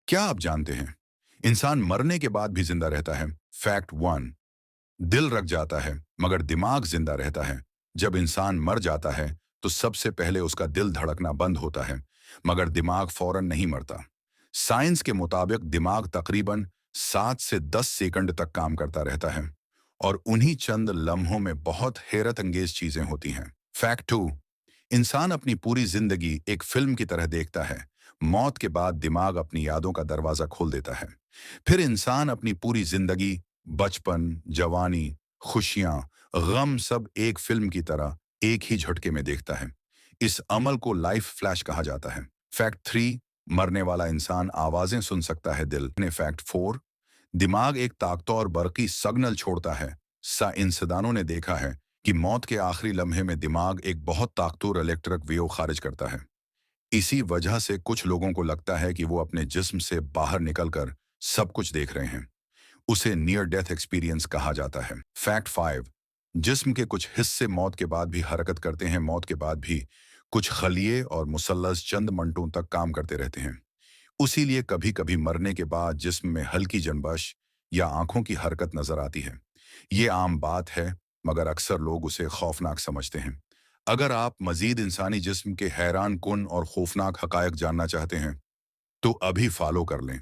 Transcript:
क्या आप जानते हैं इंसान मरने के बाद भी जिंदा रहता है? Fact one. दिल रख जाता है मगर दिमाग जिंदा रहता है। जब इंसान मर जाता है तो सबसे पहले उसका दिल धड़कना बंद होता है, मगर दिमाग फौरन नहीं मरता। साइंस के मुताबिक दिमाग तकरीबन 7 से 10 सेकंड तक काम करता रहता है, और उन्हीं चंद लम्हों में बहुत हैरत अंगेज चीजें होती हैं। Fact two. इंसान अपनी पूरी जिंदगी एक फिल्म की तरह देखता है। मौत के बाद दिमाग अपनी यादों का दरवाजा खोल देता है। फिर इंसान अपनी पूरी जिंदगी, बचपन, जवानी, खुशियां, गम सब एक फिल्म की तरह एक ही झटके में देखता है। इस अमल को लाइफ फ्लैश कहा जाता है। Fact three. मरने वाला इंसान आवाजें सुन सकता है दिल ने। Fact four. दिमाग एक ताकतवर बरकी सिग्नल छोड़ता है। साइंसदानों ने देखा है कि मौत के आखिरी लम्हे में दिमाग एक बहुत ताकतवर इलेक्ट्रिक वेव खारिज करता है। इसी वजह से कुछ लोगों को लगता है कि वो अपने जिस्म से बाहर निकलकर सब कुछ देख रहे हैं। उसे नियर डेथ एक्सपीरियंस कहा जाता है। Fact five. जिस्म के कुछ हिस्से मौत के बाद भी हरकत करते हैं। मौत के बाद भी कुछ खलिए और मुसल्लस चंद मिनटों तक काम करते रहते हैं। उसीलिए कभी कभी मरने के बाद जिस्म में हल्की जनबश या आंखों की हरकत नजर आती है। ये आम बात है, मगर अक्सर लोग उसे खौफनाक समझते हैं। अगर आप मजीद इंसानी जिस्म के हैरान कुन और खौफनाक हकायक जानना चाहते हैं तो अभी फॉलो कर लें।